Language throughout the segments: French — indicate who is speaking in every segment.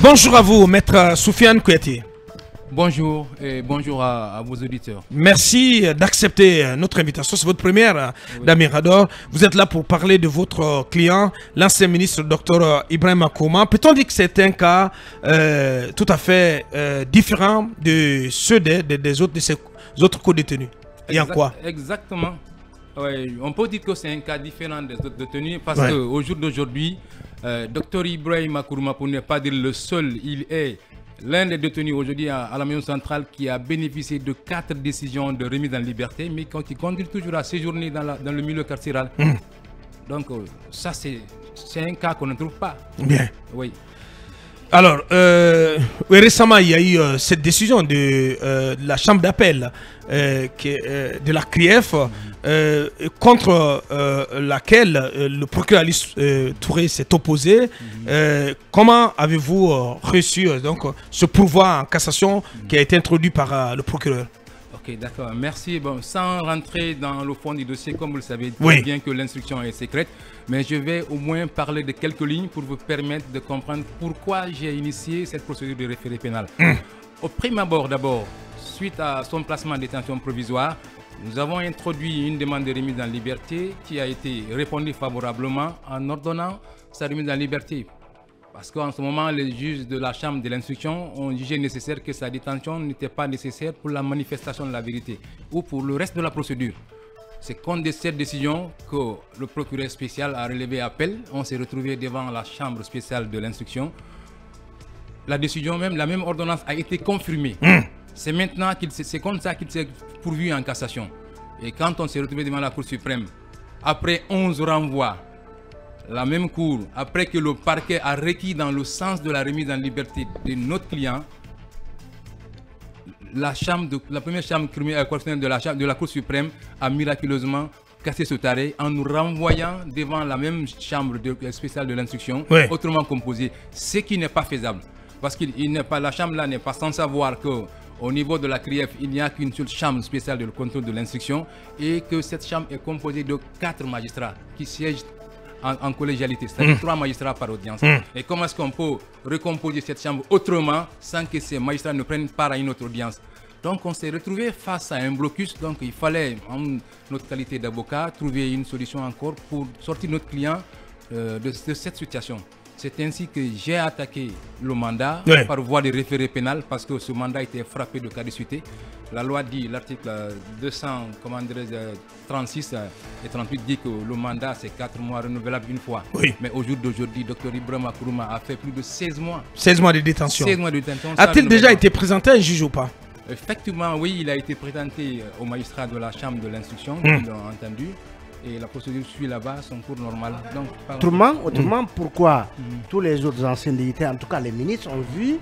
Speaker 1: Bonjour à vous, maître Soufiane Kouyaté.
Speaker 2: Bonjour et bonjour à vos auditeurs.
Speaker 1: Merci d'accepter notre invitation. C'est votre première d'Amirador. Vous êtes là pour parler de votre client, l'ancien ministre Dr Ibrahim Makourma. Peut-on dire que c'est un cas tout à fait différent de ceux des autres co-détenus? Et en quoi?
Speaker 2: Exactement. Ouais, on peut dire que c'est un cas différent des autres détenus parce qu'au jour d'aujourd'hui, Dr Ibrahim Makourma, pour ne pas dire le seul, il est l'un des détenus aujourd'hui à la maison centrale qui a bénéficié de 4 décisions de remise en liberté, mais qui continue toujours à séjourner dans le milieu carcéral. Donc ça, c'est un cas qu'on ne trouve pas.
Speaker 1: Bien.
Speaker 2: Oui.
Speaker 1: Alors, récemment, il y a eu cette décision de la chambre d'appel de la CRIEF contre laquelle le procureur Alice Touré s'est opposé. Comment avez-vous reçu donc, ce pourvoi en cassation qui a été introduit par le procureur?
Speaker 2: Ok, d'accord. Merci. Bon, sans rentrer dans le fond du dossier, comme vous le savez, bien que l'instruction est secrète, mais je vais au moins parler de quelques lignes pour vous permettre de comprendre pourquoi j'ai initié cette procédure de référé pénal. Au prime abord, d'abord, suite à son placement en détention provisoire, nous avons introduit une demande de remise en liberté qui a été répondue favorablement en ordonnant sa remise en liberté. Parce qu'en ce moment, les juges de la chambre de l'instruction ont jugé nécessaire que sa détention n'était pas nécessaire pour la manifestation de la vérité ou pour le reste de la procédure. C'est contre cette décision que le procureur spécial a relevé appel. On s'est retrouvé devant la chambre spéciale de l'instruction. La décision même, la même ordonnance a été confirmée. C'est maintenant c'est comme ça qu'il s'est pourvu en cassation. Et quand on s'est retrouvé devant la Cour suprême, après 11 renvois, la même cour, après que le parquet a requis dans le sens de la remise en liberté de notre client, la première chambre correctionnelle de la Cour suprême a miraculeusement cassé ce arrêt en nous renvoyant devant la même chambre spéciale de l'instruction, autrement composée, ce qui n'est pas faisable. Parce que la chambre là n'est pas sans savoir qu'au niveau de la CRIEF, il n'y a qu'une seule chambre spéciale de contrôle de l'instruction et que cette chambre est composée de 4 magistrats qui siègent en collégialité, c'est-à-dire 3 magistrats par audience. Et comment est-ce qu'on peut recomposer cette chambre autrement sans que ces magistrats ne prennent part à une autre audience? Donc on s'est retrouvé face à un blocus, donc il fallait, en notre qualité d'avocat, trouver une solution encore pour sortir notre client de cette situation. C'est ainsi que j'ai attaqué le mandat par voie de référé pénal parce que ce mandat était frappé de caducité. La loi dit, l'article 236 et 38 dit que le mandat c'est 4 mois renouvelable une fois. Mais au jour d'aujourd'hui, Dr Ibrahim Makourma a fait plus de 16 mois.
Speaker 1: 16 mois de détention.
Speaker 2: 16 mois de détention.
Speaker 1: A-t-il déjà été présenté à un juge ou pas?
Speaker 2: Effectivement, oui, il a été présenté au magistrat de la chambre de l'instruction, qui l'ont entendu. Et la procédure suit là-bas son cours normal. Donc,
Speaker 3: autrement, pourquoi tous les autres anciens dignitaires, en tout cas les ministres, ont vu,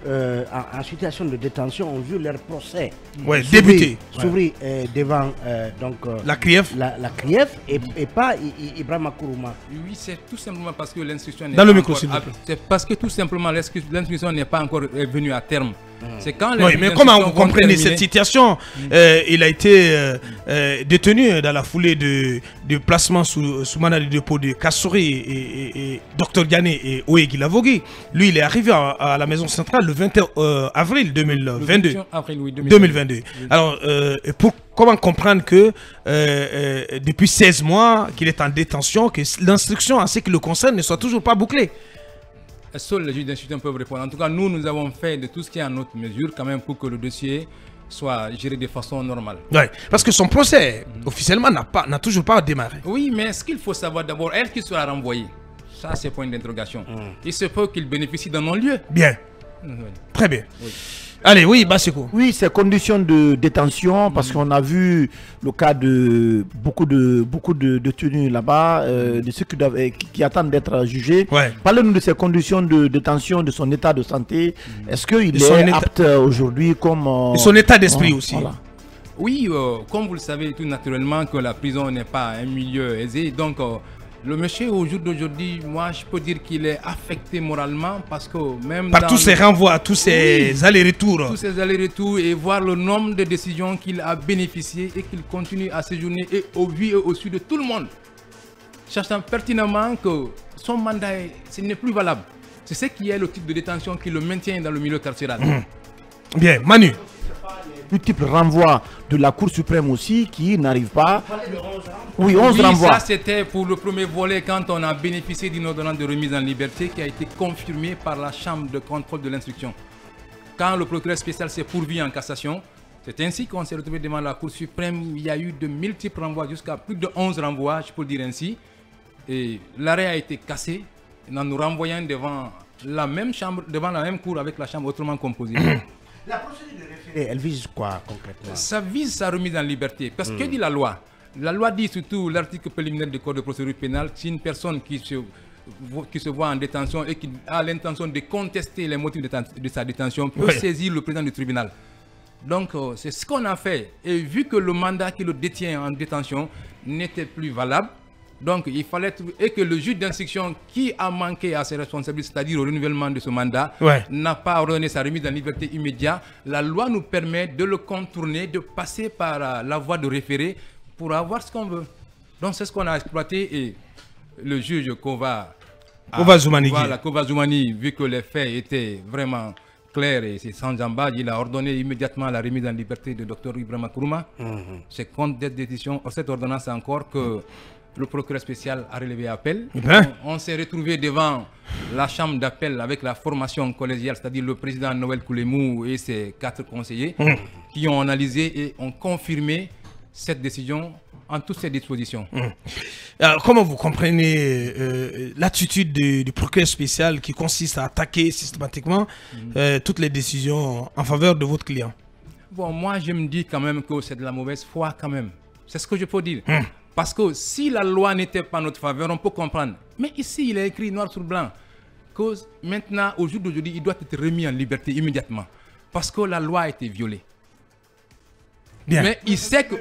Speaker 3: en situation de détention, ont vu leur procès
Speaker 1: débuter
Speaker 3: s'ouvrir devant
Speaker 1: la CRIEF,
Speaker 3: la CRIEF et pas Ibrahim Makourma?
Speaker 2: Oui, c'est tout simplement parce que l'instruction n'est
Speaker 1: pas encore...
Speaker 2: C'est parce que tout simplement l'instruction n'est pas encore venue à terme. C'est quand
Speaker 1: mais comment vous comprenez cette situation? Il a été détenu dans la foulée de placement sous mandat de dépôt de Kassouri et Dr Diané et Oegui Lavogui. Lui, il est arrivé à la maison centrale le 21 avril 2022. Alors, comment comprendre que depuis 16 mois qu'il est en détention, que l'instruction en ce qui le concerne ne soit toujours pas bouclée?
Speaker 2: Seuls les juges d'instruction peuvent répondre. En tout cas, nous avons fait de tout ce qui est en notre mesure quand même pour que le dossier soit géré de façon normale.
Speaker 1: Parce que son procès, officiellement, n'a toujours pas démarré.
Speaker 2: Oui, mais ce qu'il faut savoir d'abord, est-ce qu'il sera renvoyé? Ça, c'est point d'interrogation. Il se peut qu'il bénéficie d'un non-lieu.
Speaker 1: Bien. Très bien. Allez, oui, Basseko.
Speaker 3: Oui, ces conditions de détention, parce qu'on a vu le cas de beaucoup de détenus là-bas, de ceux qui attendent d'être jugés. Parlez-nous de ces conditions de détention, de son état de santé. Est-ce qu'il est apte aujourd'hui comme...
Speaker 1: de son état d'esprit aussi.
Speaker 2: Voilà. Oui, comme vous le savez tout naturellement que la prison n'est pas un milieu aisé, donc... le monsieur au jour d'aujourd'hui, moi je peux dire qu'il est affecté moralement parce que même
Speaker 1: par tous ces renvois, tous ces allers-retours.
Speaker 2: Tous ces allers-retours et voir le nombre de décisions qu'il a bénéficié et qu'il continue à séjourner et au vu et au su de tout le monde. Sachant pertinemment que son mandat ce n'est plus valable. C'est ce qui est le type de détention qui le maintient dans le milieu carcéral.
Speaker 1: Bien, Manu.
Speaker 3: Multiples renvois de la Cour suprême aussi qui n'arrivent pas. Oui, 11 renvois.
Speaker 2: Ça c'était pour le premier volet quand on a bénéficié d'une ordonnance de remise en liberté qui a été confirmée par la Chambre de contrôle de l'instruction. Quand le procureur spécial s'est pourvu en cassation, c'est ainsi qu'on s'est retrouvé devant la Cour suprême où il y a eu de multiples renvois, jusqu'à plus de 11 renvois, je peux le dire ainsi. Et l'arrêt a été cassé en nous renvoyant devant la même chambre, devant la même cour avec la chambre autrement composée.
Speaker 4: La procédure de référé, elle vise quoi concrètement?
Speaker 2: Ça vise sa remise en liberté. Parce que dit la loi? La loi dit surtout l'article préliminaire du Code de procédure pénale, si une personne qui se voit en détention et qui a l'intention de contester les motifs de sa détention peut saisir le président du tribunal. Donc c'est ce qu'on a fait. Et vu que le mandat qui le détient en détention n'était plus valable, donc il fallait et que le juge d'instruction qui a manqué à ses responsabilités, c'est-à-dire au renouvellement de ce mandat, n'a pas ordonné sa remise en liberté immédiate, la loi nous permet de le contourner, de passer par la voie de référé pour avoir ce qu'on veut. Donc c'est ce qu'on a exploité et le juge Kova Zoumani, vu que les faits étaient vraiment clairs et c'est sans embâche, il a ordonné immédiatement la remise en liberté de Dr Ibrahima Kourouma. C'est contre cette ordonnance encore que le procureur spécial a relevé appel. On s'est retrouvé devant la chambre d'appel avec la formation collégiale, c'est-à-dire le président Noël Koulemou et ses 4 conseillers qui ont analysé et ont confirmé cette décision en toutes ses dispositions.
Speaker 1: Alors, comment vous comprenez l'attitude du procureur spécial qui consiste à attaquer systématiquement toutes les décisions en faveur de votre client?
Speaker 2: Bon, moi je me dis quand même que c'est de la mauvaise foi quand même. C'est ce que je peux dire. Parce que si la loi n'était pas en notre faveur, on peut comprendre. Mais ici, il est écrit noir sur blanc que maintenant, au jour d'aujourd'hui, il doit être remis en liberté immédiatement. Parce que la loi a été violée.
Speaker 1: Bien.
Speaker 2: Mais il sait que...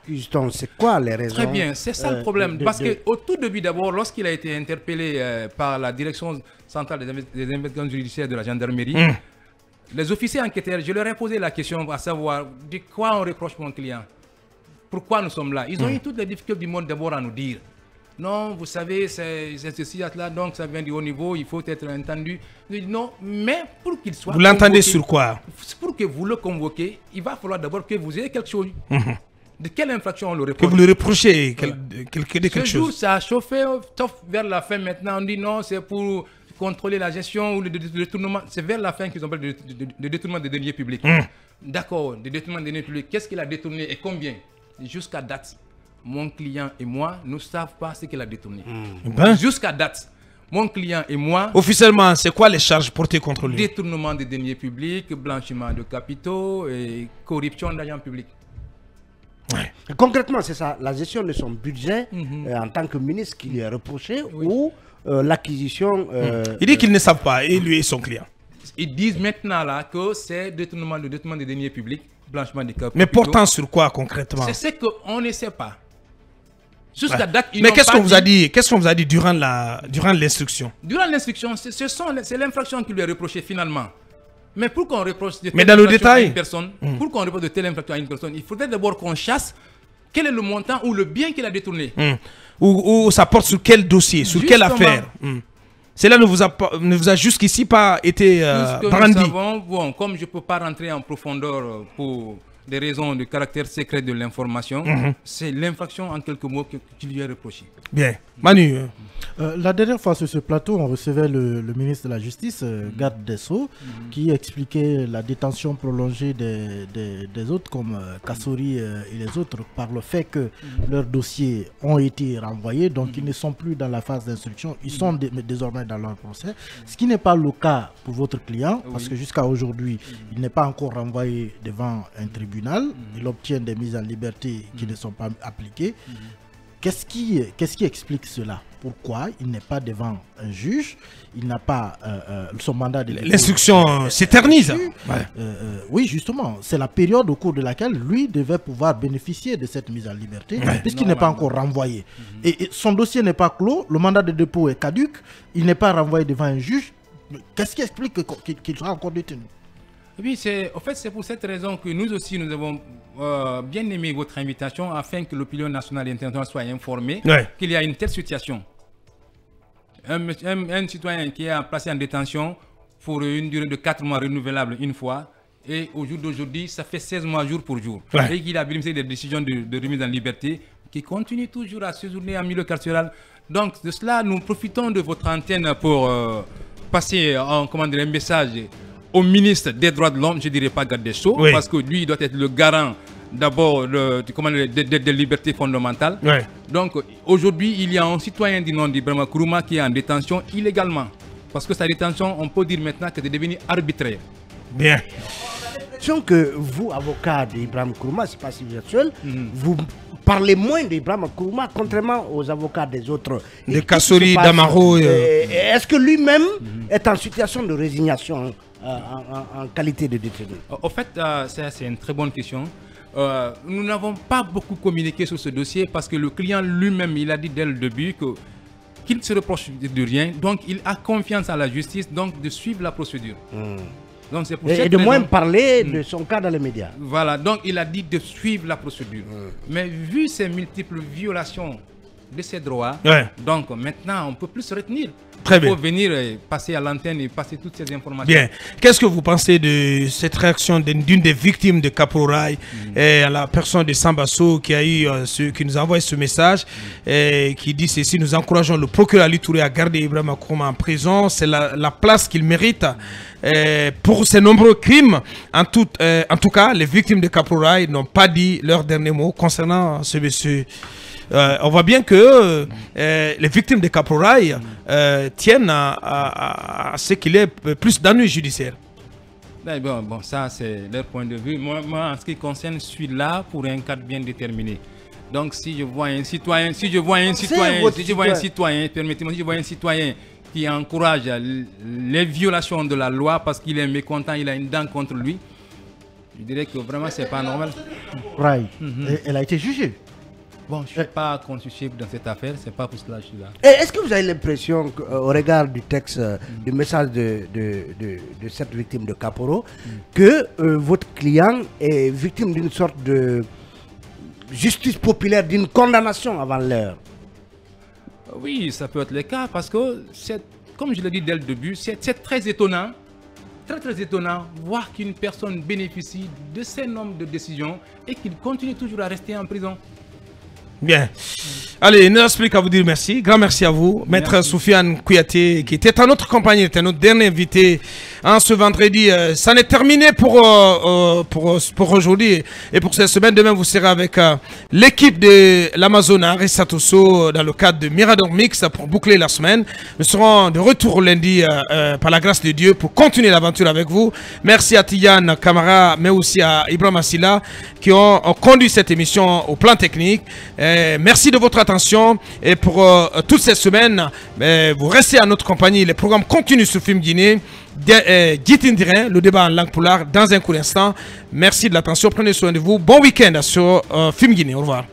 Speaker 4: Justement, c'est quoi les raisons?
Speaker 2: Très bien, c'est ça le problème. Parce qu'au tout début d'abord, lorsqu'il a été interpellé par la direction centrale des investigations judiciaires de la gendarmerie, les officiers enquêteurs, je leur ai posé la question à savoir de quoi on reproche mon client. Pourquoi nous sommes là? Ils ont eu toutes les difficultés du monde d'abord à nous dire. Non, vous savez, c'est ceci, là, donc ça vient du haut niveau, il faut être entendu. Non, mais pour qu'il soit...
Speaker 1: Vous l'entendez sur quoi?
Speaker 2: Pour que vous le convoquez, il va falloir d'abord que vous ayez quelque chose. De quelle infraction on le reproche?
Speaker 1: Que vous le reprochez quelque
Speaker 2: chose. Ce jour, ça a chauffé, sauf vers la fin maintenant, on dit non, c'est pour contrôler la gestion ou le détournement. C'est vers la fin qu'ils ont parlé de détournement des deniers publics. D'accord, de détournement des deniers publics. Qu'est-ce qu'il a détourné et combien? Jusqu'à date, mon client et moi ne savons pas ce qu'il a détourné. Jusqu'à date, mon client et moi...
Speaker 1: Officiellement, c'est quoi les charges portées contre lui?
Speaker 2: Détournement des deniers publics, blanchiment de capitaux et corruption d'agents publics.
Speaker 4: Concrètement, c'est ça, la gestion de son budget en tant que ministre qui lui est reproché ou l'acquisition...
Speaker 1: Il dit qu'ils ne savent pas, et lui et son client.
Speaker 2: Ils disent maintenant là que c'est détournement des deniers publics. Blanchiment des capitaux.
Speaker 1: Mais portant sur quoi concrètement?
Speaker 2: C'est ce qu'on ne sait pas. Jusqu'à date,
Speaker 1: mais qu'est-ce qu'on vous a dit? Qu'est-ce qu'on vous a dit durant l'instruction? Durant
Speaker 2: l'instruction, c'est l'infraction qui lui est reprochée finalement. Mais pour qu'on reproche de
Speaker 1: telle infraction à
Speaker 2: une personne, pour qu'on reproche de telle infraction à une personne, il faudrait d'abord qu'on chasse quel est le montant ou le bien qu'il a détourné.
Speaker 1: Ou ça porte sur quel dossier, sur quelle affaire? Cela ne vous a jusqu'ici pas été brandi.
Speaker 2: Nous savons, bon, comme je ne peux pas rentrer en profondeur pour des raisons de caractère secret de l'information, c'est l'infraction en quelques mots qui lui est reprochée.
Speaker 1: Bien. Manu.
Speaker 5: La dernière fois sur ce plateau, on recevait le ministre de la Justice, Garde des Sceaux, qui expliquait la détention prolongée des autres comme Kassouri et les autres par le fait que leurs dossiers ont été renvoyés, donc ils ne sont plus dans la phase d'instruction, ils sont désormais dans leur procès, ce qui n'est pas le cas pour votre client, parce que jusqu'à aujourd'hui, il n'est pas encore renvoyé devant un tribunal, il obtient des mises en liberté qui ne sont pas appliquées. Qu'est-ce qui explique cela? Pourquoi il n'est pas devant un juge? Il n'a pas son mandat de...
Speaker 1: L'instruction s'éternise.
Speaker 5: Oui, justement. C'est la période au cours de laquelle lui devait pouvoir bénéficier de cette mise en liberté, puisqu'il n'est pas encore renvoyé. Et son dossier n'est pas clos, le mandat de dépôt est caduc, il n'est pas renvoyé devant un juge. Qu'est-ce qui explique qu'il sera encore détenu?
Speaker 2: Oui, en fait, c'est pour cette raison que nous aussi, nous avons bien aimé votre invitation afin que l'opinion nationale et internationale soit informée qu'il y a une telle situation. un citoyen qui est placé en détention pour une durée de 4 mois renouvelable une fois, et au jour d'aujourd'hui, ça fait 16 mois jour pour jour. Et qu'il a bénéficié des décisions de remise en liberté, qui continue toujours à séjourner en milieu carcéral. Donc, de cela, nous profitons de votre antenne pour passer un message au ministre des Droits de l'Homme, je ne dirais pas garde des Sceaux, parce que lui, il doit être le garant d'abord des libertés fondamentales. Donc, aujourd'hui, il y a un citoyen du nom d'Ibrahima Kourouma qui est en détention illégalement. Parce que sa détention, on peut dire maintenant que c'est devenu arbitraire.
Speaker 1: Bien.
Speaker 4: Que vous, avocat d'Ibrahima Kourouma, c'est pas si vous êtes seul, vous parlez moins d'Ibrahima Kourouma, contrairement aux avocats des autres.
Speaker 1: De Kassory, d'Amaro.
Speaker 4: Est-ce que lui-même est en situation de résignation en qualité de détenu?
Speaker 2: En fait, c'est une très bonne question. Nous n'avons pas beaucoup communiqué sur ce dossier parce que le client lui-même, il a dit dès le début qu'il ne se reproche de rien. Donc, il a confiance à la justice donc de suivre la procédure. Donc, pour
Speaker 4: et de moins parler de son cas dans les médias.
Speaker 2: Voilà, donc il a dit de suivre la procédure. Mais vu ces multiples violations de ses droits, donc maintenant on ne peut plus se retenir.
Speaker 1: Très bien.
Speaker 2: Il faut venir passer à l'antenne et passer toutes ces informations.
Speaker 1: Bien. Qu'est-ce que vous pensez de cette réaction d'une des victimes de Caporal à la personne de Sambasso qui nous a envoyé ce message qui dit ceci: nous encourageons le procureur Ali Touré à garder Ibrahima Kourouma en prison. C'est la place qu'il mérite pour ses nombreux crimes. En tout cas, les victimes de Caporal n'ont pas dit leur dernier mot concernant ce monsieur. On voit bien que les victimes de Caporal tiennent à ce qu'il y ait plus d'ennuis judiciaires.
Speaker 2: Bon, ça c'est leur point de vue. Moi, en ce qui concerne, je suis là pour un cadre bien déterminé. Donc si je vois un citoyen, permettez-moi, si je vois un citoyen qui encourage les violations de la loi parce qu'il est mécontent, il a une dent contre lui, je dirais que vraiment c'est pas normal.
Speaker 4: Elle a été jugée.
Speaker 2: Bon, je ne suis pas constitutible dans cette affaire, c'est pas pour cela que je suis là.
Speaker 4: Est-ce que vous avez l'impression, au regard du texte, du message de cette victime de Caporo, que votre client est victime d'une sorte de justice populaire, d'une condamnation avant l'heure?
Speaker 2: Oui, ça peut être le cas parce que, comme je l'ai dit dès le début, c'est très étonnant. Très étonnant, voir qu'une personne bénéficie de ces nombres de décisions et qu'il continue toujours à rester en prison.
Speaker 1: Bien. Allez, il ne reste plus qu'à vous dire merci. Grand merci à vous. Maître Soufiane Kouyaté, qui était en notre compagnie, était notre dernier invité ce vendredi. Ça n'est terminé pour aujourd'hui et pour cette semaine. Demain, vous serez avec l'équipe de l'Amazone, Rissatoso, dans le cadre de Mirador Mix pour boucler la semaine. Nous serons de retour lundi par la grâce de Dieu pour continuer l'aventure avec vous. Merci à Tidiane Kamara, mais aussi à Ibrahima Silla qui ont conduit cette émission au plan technique. Merci de votre attention et pour toutes ces semaines, vous restez à notre compagnie. Les programmes continuent sur Film Guinée. Guitindirin, le débat en langue poulard dans un court instant. Merci de l'attention, prenez soin de vous. Bon week-end sur Film Guinée. Au revoir.